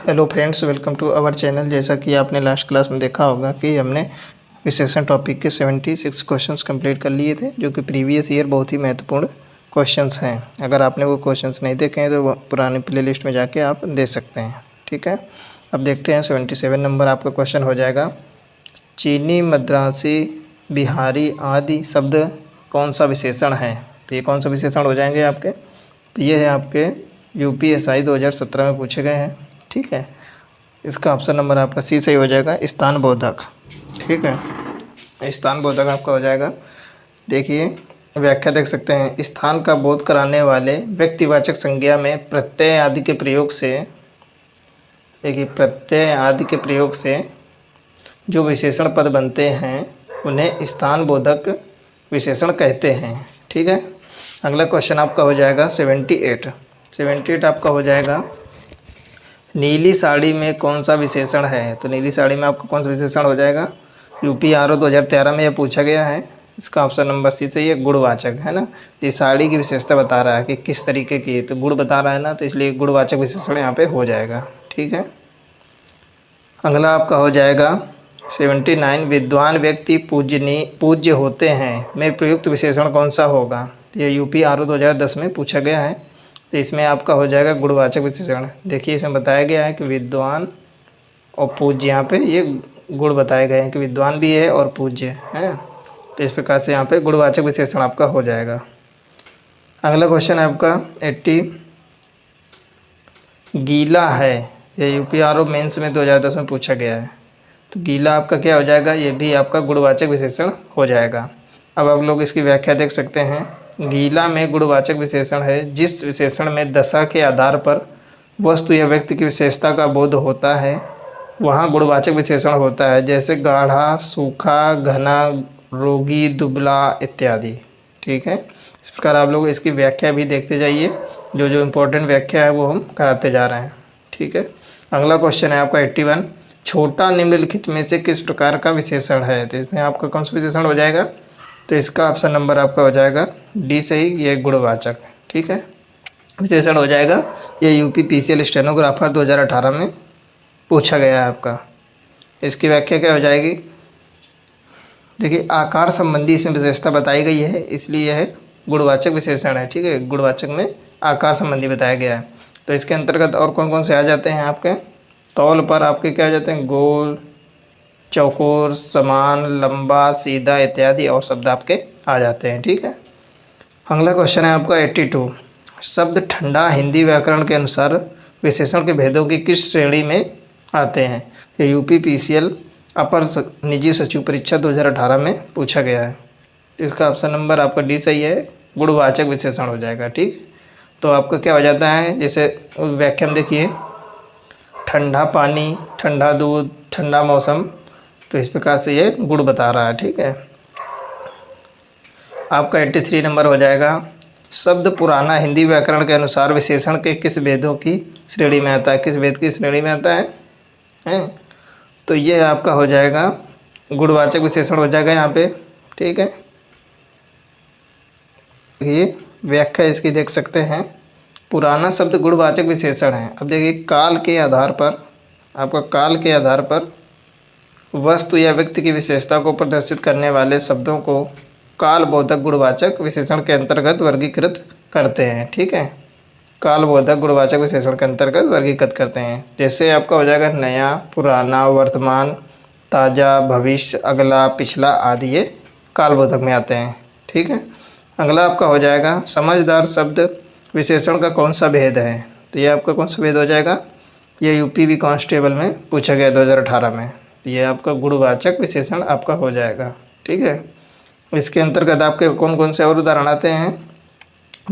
Hello friends, welcome to our channel. जैसा कि आपने लास्ट क्लास में देखा होगा कि हमने विशेषण टॉपिक के 76 क्वेश्चंस कंप्लीट कर लिए थे, जो कि प्रीवियस ईयर बहुत ही महत्वपूर्ण क्वेश्चंस हैं। अगर आपने वो क्वेश्चंस नहीं देखे हैं तो वो पुरानी प्लेलिस्ट में जाके आप दे सकते हैं। ठीक है, अब देखते हैं 77 नंबर आपका क्वेश्चन हो जाएगा। चीनी, मद्रासी, बिहारी आदि शब्द कौन सा विशेषण है? तो ये कौन सा विशेषण हो जाएंगे आपके? तो ये है आपके UPSI 2017 में पूछे गए हैं। ठीक है, इसका ऑप्शन नंबर आपका सी सही हो जाएगा, स्थान बोधक। ठीक है, स्थान बोधक आपका हो जाएगा। देखिए व्याख्या देख सकते हैं। स्थान का बोध कराने वाले व्यक्तिवाचक संज्ञा में प्रत्यय आदि के प्रयोग से, देखिए प्रत्यय आदि के प्रयोग से जो विशेषण पद बनते हैं उन्हें स्थान बोधक विशेषण कहते हैं। ठीक है, अगला क्वेश्चन आपका हो जाएगा 78 आपका हो जाएगा। नीली साड़ी में कौन सा विशेषण है? तो नीली साड़ी में आपका कौन सा विशेषण हो जाएगा? UPRO 2013 में यह पूछा गया है। इसका ऑप्शन नंबर सी चाहिए, गुणवाचक, है ना। ये साड़ी की विशेषता बता रहा है कि किस तरीके की, तो गुण बता रहा है ना, तो इसलिए गुणवाचक विशेषण यहाँ पे हो जाएगा। ठीक है, अगला आपका हो जाएगा 79। विद्वान व्यक्ति पूज्य होते हैं में प्रयुक्त विशेषण कौन सा होगा? तो ये UPRO 2010 में पूछा गया है, तो इसमें आपका हो जाएगा गुणवाचक विशेषण। देखिए इसमें बताया गया है कि विद्वान और पूज्य, यहाँ पे ये गुण बताए गए हैं कि विद्वान भी है और पूज्य है, तो इस प्रकार से यहाँ पे गुणवाचक विशेषण आपका हो जाएगा। अगला क्वेश्चन है आपका 80। गीला है, ये UPRO मेंस में 2010 में पूछा गया है, तो गीला आपका क्या हो जाएगा? ये भी आपका गुणवाचक विशेषण हो जाएगा। अब आप लोग इसकी व्याख्या देख सकते हैं। गीला में गुणवाचक विशेषण है जिस विशेषण में दशा के आधार पर वस्तु या व्यक्ति की विशेषता का बोध होता है, वहाँ गुणवाचक विशेषण होता है। जैसे गाढ़ा, सूखा, घना, रोगी, दुबला इत्यादि। ठीक है, इस प्रकार आप लोग इसकी व्याख्या भी देखते जाइए। जो जो इम्पोर्टेंट व्याख्या है वो हम कराते जा रहे हैं। ठीक है, अगला क्वेश्चन है आपका 81। छोटा निम्नलिखित में से किस प्रकार का विशेषण है? तो इसमें आपका कौन सा विशेषण हो जाएगा? तो इसका ऑप्शन नंबर आपका हो जाएगा डी सही, ये गुणवाचक। ठीक है, विशेषण हो जाएगा। ये UPPCL स्टेनोग्राफर 2018 में पूछा गया है आपका। इसकी व्याख्या क्या हो जाएगी? देखिए आकार संबंधी इसमें विशेषता बताई गई है, इसलिए यह गुणवाचक विशेषण है। ठीक है, गुणवाचक में आकार संबंधी बताया गया है। तो इसके अंतर्गत और कौन कौन से आ जाते हैं आपके? तौल पर आपके क्या आ जाते हैं? गोल, चौकोर, समान, लंबा, सीधा इत्यादि और शब्द आपके आ जाते हैं। ठीक है, अगला क्वेश्चन है आपका 82। शब्द ठंडा हिंदी व्याकरण के अनुसार विशेषण के भेदों की किस श्रेणी में आते हैं? ये UPPCL अपर निजी सचिव परीक्षा 2018 में पूछा गया है। इसका ऑप्शन नंबर आपका डी सही है, गुणवाचक विशेषण हो जाएगा। ठीक, तो आपका क्या हो जाता है? जैसे व्याख्या में देखिए, ठंडा पानी, ठंडा दूध, ठंडा मौसम, तो इस प्रकार से ये गुण बता रहा है। ठीक है, आपका 83 नंबर हो जाएगा। शब्द पुराना हिंदी व्याकरण के अनुसार विशेषण के किस भेदों की श्रेणी में आता है? किस भेद की श्रेणी में आता है? हैं, तो ये आपका हो जाएगा गुणवाचक विशेषण हो जाएगा यहाँ पे। ठीक है, ये व्याख्या इसकी देख सकते हैं। पुराना शब्द गुणवाचक विशेषण है। अब देखिए काल के आधार पर, आपका काल के आधार पर वस्तु या व्यक्ति की विशेषता को प्रदर्शित करने वाले शब्दों को काल बोधक गुणवाचक विशेषण के अंतर्गत वर्गीकृत करते हैं। ठीक है, काल बोधक गुणवाचक विशेषण के अंतर्गत वर्गीकृत करते हैं। जैसे आपका हो जाएगा नया, पुराना, वर्तमान, ताज़ा, भविष्य, अगला, पिछला आदि, ये काल बोधक में आते हैं। ठीक है, अगला आपका हो जाएगा समझदार शब्द विशेषण का कौन सा भेद है? तो ये आपका कौन सा भेद हो जाएगा? ये UPV कांस्टेबल में पूछा गया 2018 में। ये आपका गुणवाचक विशेषण आपका हो जाएगा। ठीक है, इसके अंतर्गत आपके कौन कौन से और उदाहरण आते हैं?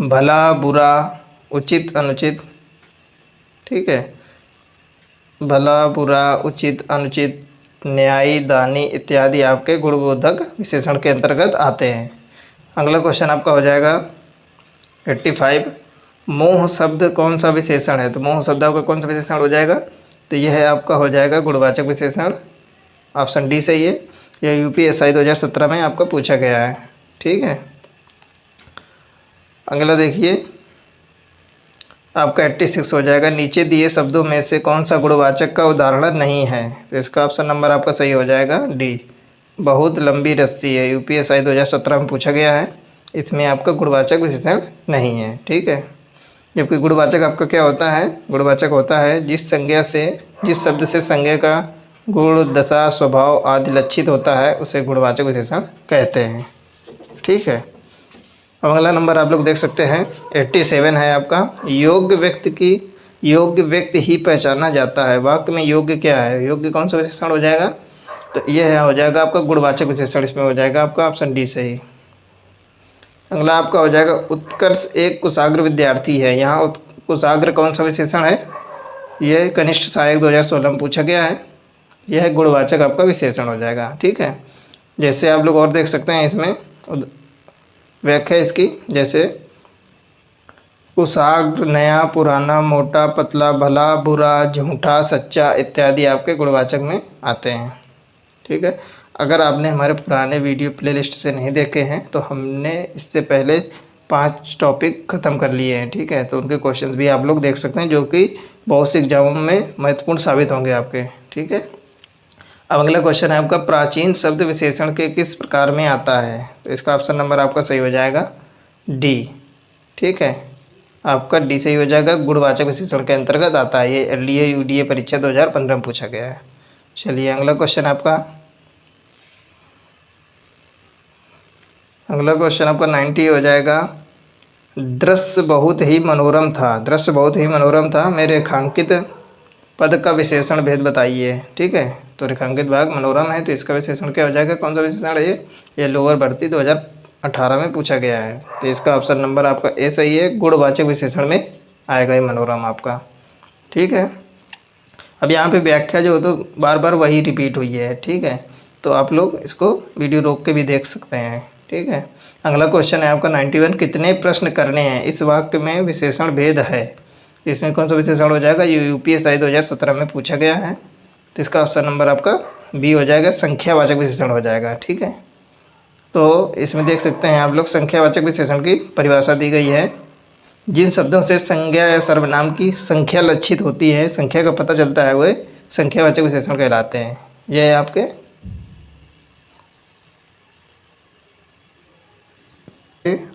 भला, बुरा, उचित, अनुचित। ठीक है, भला, बुरा, उचित, अनुचित, न्यायी, दानी इत्यादि आपके गुणबोधक विशेषण के अंतर्गत आते हैं। अगला क्वेश्चन आपका हो जाएगा 85। मोह शब्द कौन सा विशेषण है? तो मोह शब्द आपका कौन सा विशेषण हो जाएगा? तो यह है आपका हो जाएगा गुणवाचक विशेषण, ऑप्शन डी सही है। यह UPSI 2017 में आपका पूछा गया है। ठीक है, अगला देखिए आपका 86 हो जाएगा। नीचे दिए शब्दों में से कौन सा गुणवाचक का उदाहरण नहीं है? तो इसका ऑप्शन नंबर आपका सही हो जाएगा डी, बहुत लंबी रस्सी है। यूपीएसआई 2017 में पूछा गया है, इसमें आपका गुणवाचक विशेषण नहीं है, ठीक है। जबकि गुणवाचक आपका क्या होता है? गुणवाचक होता है जिस शब्द से संज्ञा का गुण, दशा, स्वभाव आदि लक्षित होता है उसे गुणवाचक विशेषण कहते हैं, ठीक है। अब अगला नंबर आप लोग देख सकते हैं 87 है आपका। योग्य व्यक्ति ही पहचाना जाता है। वाक्य में योग्य क्या है? योग्य कौन सा विशेषण हो जाएगा? तो यह हो जाएगा आपका गुणवाचक विशेषण, इसमें हो जाएगा आपका ऑप्शन डी सही। अगला आपका हो जाएगा उत्कर्ष एक कुशाग्र विद्यार्थी है। यहाँ कुशाग्र कौन सा विशेषण है? यह कनिष्ठ सहायक 2016 में पूछा गया है, यह गुणवाचक आपका विशेषण हो जाएगा, ठीक है। जैसे आप लोग और देख सकते हैं इसमें व्याख्या इसकी, जैसे कुशाग्र नया, पुराना, मोटा, पतला, भला, बुरा, झूठा, सच्चा इत्यादि आपके गुणवाचक में आते हैं, ठीक है। अगर आपने हमारे पुराने वीडियो प्लेलिस्ट से नहीं देखे हैं तो हमने इससे पहले 5 टॉपिक ख़त्म कर लिए हैं, ठीक है। तो उनके क्वेश्चंस भी आप लोग देख सकते हैं, जो कि बहुत से एग्जामों में महत्वपूर्ण साबित होंगे आपके, ठीक है। अब अगला क्वेश्चन है आपका, प्राचीन शब्द विशेषण के किस प्रकार में आता है? तो इसका ऑप्शन नंबर आपका सही हो जाएगा डी, ठीक है। आपका डी सही हो जाएगा, गुणवाचक विशेषण के अंतर्गत आता है। ये एलडीए यूडीए परीक्षा 2015 में पूछा गया है। चलिए अगला क्वेश्चन आपका 90 हो जाएगा। दृश्य बहुत ही मनोरम था। दृश्य बहुत ही मनोरम था में रेखांकित पद का विशेषण भेद बताइए, ठीक है। तो रेखांकित भाग मनोरम है, तो इसका विशेषण क्या हो जाएगा? कौन सा विशेषण है ये लोअर भर्ती 2018 में पूछा गया है। तो इसका ऑप्शन नंबर आपका ए सही है, गुणवाचक विशेषण में आएगा ये मनोरम आपका, ठीक है। अब यहाँ पे व्याख्या जो तो बार बार वही रिपीट हुई है, ठीक है। तो आप लोग इसको वीडियो रोक के भी देख सकते हैं, ठीक है। अगला क्वेश्चन है आपका 91, कितने प्रश्न करने हैं? इस वाक्य में विशेषण भेद है, इसमें कौन सा विशेषण हो जाएगा? ये यूपीएसआई 2017 में पूछा गया है, तो इसका ऑप्शन नंबर आपका बी हो जाएगा, संख्यावाचक विशेषण हो जाएगा, ठीक है। तो इसमें देख सकते हैं आप लोग संख्यावाचक विशेषण की परिभाषा दी गई है, जिन शब्दों से संज्ञा या सर्वनाम की संख्या लक्षित होती है, संख्या का पता चलता है, वह संख्यावाचक विशेषण कहलाते हैं। यह है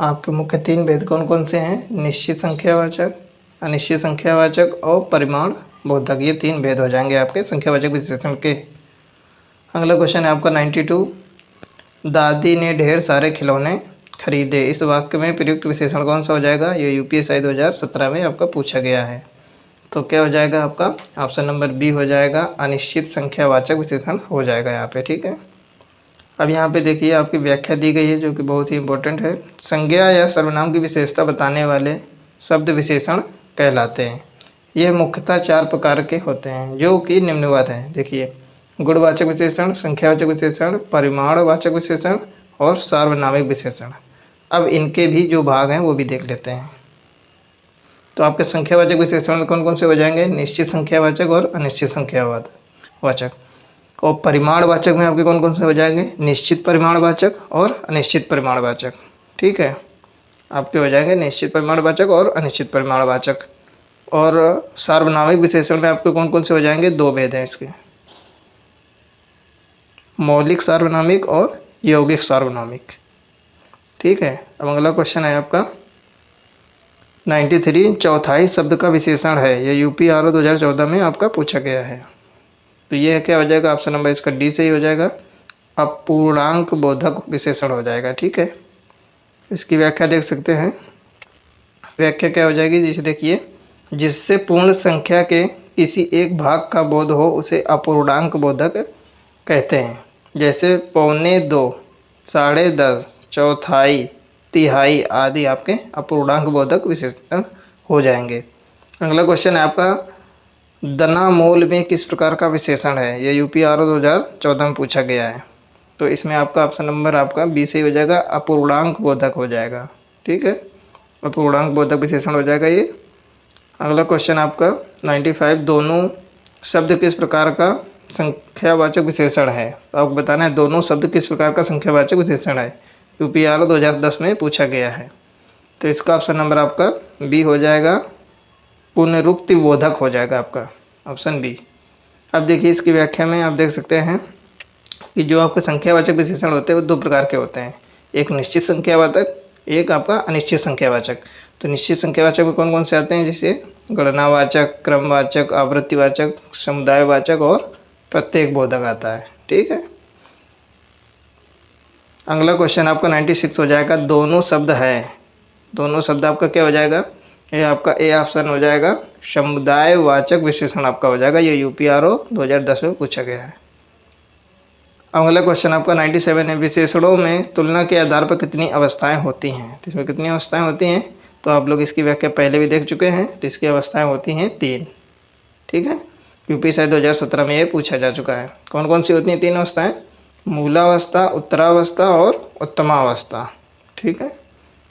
आपके मुख्य 3 भेद कौन कौन से हैं? निश्चित संख्यावाचक, अनिश्चित संख्यावाचक और परिमाण बोधक। ये 3 भेद हो जाएंगे आपके संख्यावाचक विशेषण के। अगला क्वेश्चन है आपका 92, दादी ने ढेर सारे खिलौने खरीदे। इस वाक्य में प्रयुक्त विशेषण कौन सा हो जाएगा? ये यूपीएसआई 2017 में आपका पूछा गया है, तो क्या हो जाएगा आपका? ऑप्शन नंबर बी हो जाएगा, अनिश्चित संख्यावाचक विशेषण हो जाएगा यहाँ पे, ठीक है। अब यहाँ पे देखिए आपकी व्याख्या दी गई है, जो कि बहुत ही इंपॉर्टेंट है। संज्ञा या सर्वनाम की विशेषता बताने वाले शब्द विशेषण कहलाते हैं। यह मुख्यतः 4 प्रकार के होते हैं, जो कि निम्नवत हैं। देखिए, गुणवाचक विशेषण, संख्यावाचक विशेषण, परिमाणवाचक विशेषण और सार्वनामिक विशेषण। अब इनके भी जो भाग हैं वो भी देख लेते हैं। तो आपके संख्यावाचक विशेषण में कौन कौन से हो जाएंगे? निश्चित संख्यावाचक और अनिश्चित संख्यावाचक। और परिमाणवाचक में आपके कौन कौन से हो जाएंगे? निश्चित परिमाणवाचक और अनिश्चित परिमाणवाचक, ठीक है। आपके हो जाएंगे निश्चित परिमाणवाचक और अनिश्चित परिमाणवाचक। और सार्वनामिक विशेषण में आपके कौन कौन से हो जाएंगे? 2 भेद हैं इसके, मौलिक सार्वनामिक और यौगिक सार्वनामिक, ठीक है। अब अगला क्वेश्चन है आपका 93, चौथाई शब्द का विशेषण है। ये यूपीआरओ 2014 में आपका पूछा गया है, तो ये क्या हो जाएगा? ऑप्शन नंबर इसका डी सही हो जाएगा, अपूर्णांक बोधक विशेषण हो जाएगा, ठीक है। इसकी व्याख्या देख सकते हैं। व्याख्या क्या हो जाएगी? जैसे देखिए, जिससे पूर्ण संख्या के किसी एक भाग का बोध हो उसे अपूर्णांक बोधक कहते हैं। जैसे 2.25, 10.5, चौथाई, तिहाई आदि आपके अपूर्णांक बोधक विशेषण हो जाएंगे। अगला क्वेश्चन है आपका, दनामूल में किस प्रकार का विशेषण है? ये यूपीआरओ 2014 में पूछा गया है, तो इसमें आपका ऑप्शन नंबर आपका बी सही हो जाएगा, अपूर्णांक बोधक हो जाएगा, ठीक है। अपूर्णांक बोधक विशेषण हो जाएगा ये। अगला क्वेश्चन आपका 95, दोनों शब्द किस प्रकार का संख्यावाचक विशेषण है? तो आपको बताना है दोनों शब्द किस प्रकार का संख्यावाचक विशेषण है। यूपीआरओ 2010 में पूछा गया है, तो इसका ऑप्शन नंबर आपका बी हो जाएगा, पुनरुक्ति बोधक हो जाएगा आपका ऑप्शन बी। अब देखिए इसकी व्याख्या में आप देख सकते हैं कि जो आपके संख्यावाचक विशेषण होते हैं वो दो प्रकार के होते हैं, एक निश्चित संख्यावाचक, एक आपका अनिश्चित संख्यावाचक। तो निश्चित संख्यावाचक में कौन कौन से आते हैं, जैसे गणनावाचक, क्रमवाचक, आवृत्तिवाचक, समुदायवाचक और प्रत्येक बोधक आता है। ठीक है, अगला क्वेश्चन आपका 96 हो जाएगा, दोनों शब्द है। दोनों शब्द आपका क्या हो जाएगा, ये आपका ए ऑप्शन हो जाएगा, समुदायवाचक विशेषण आपका हो जाएगा। ये यूपीआरओ 2010 में पूछा गया है। अगला क्वेश्चन आपका 97 है, विशेषणों में तुलना के आधार पर कितनी अवस्थाएं होती हैं। तो इसमें कितनी अवस्थाएं होती हैं, तो आप लोग इसकी व्याख्या पहले भी देख चुके हैं। तो इसकी अवस्थाएं होती हैं 3। ठीक है, यूपी शायद 2017 में ये पूछा जा चुका है। कौन कौन सी होती हैं 3 अवस्थाएं, मूलावस्था, उत्तरावस्था और उत्तमावस्था। ठीक है,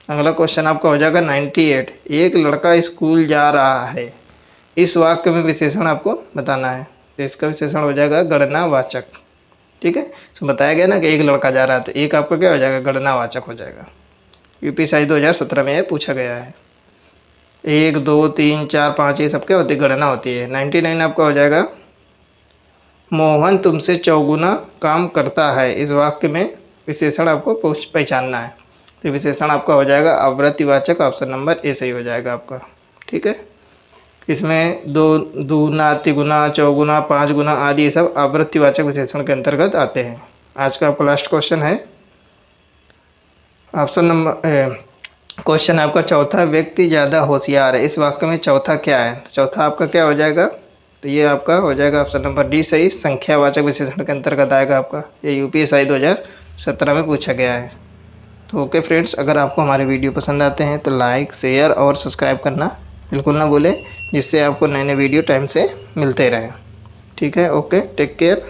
अगला क्वेश्चन आपका हो जाएगा 98, एक लड़का स्कूल जा रहा है। इस वाक्य में विशेषण आपको बताना है। तो इसका विशेषण हो जाएगा गणनावाचक। ठीक है, तो बताया गया ना कि एक लड़का जा रहा है, तो एक आपका क्या हो जाएगा, गणनावाचक हो जाएगा। यूपी शायद 2017 में ये पूछा गया है। 1, 2, 3, 4, 5 ये सब क्या होती है, गणना होती है। 99 आपका हो जाएगा, मोहन तुमसे चौगुना काम करता है। इस वाक्य में विशेषण आपको पहचानना है। तो विशेषण आपका हो जाएगा आवृत्तिवाचक, ऑप्शन नंबर ए सही हो जाएगा आपका। ठीक है, इसमें 2, दुगुना, तिगुना, चौगुना, 5 गुना आदि ये सब आवृत्तिवाचक विशेषण के अंतर्गत आते हैं। आज का आपका लास्ट क्वेश्चन है, ऑप्शन नंबर क्वेश्चन आपका चौथा, व्यक्ति ज़्यादा होशियार है। इस वाक्य में चौथा क्या है, चौथा आपका क्या हो जाएगा, तो ये आपका हो जाएगा ऑप्शन नंबर डी सही, संख्यावाचक विशेषण के अंतर्गत आएगा आपका। ये यूपीएसआई 2017 में पूछा गया है। तो ओके फ्रेंड्स, अगर आपको हमारे वीडियो पसंद आते हैं तो लाइक, शेयर और सब्सक्राइब करना बिल्कुल ना भूलें, जिससे आपको नए नए वीडियो टाइम से मिलते रहें। ठीक है, ओके, टेक केयर।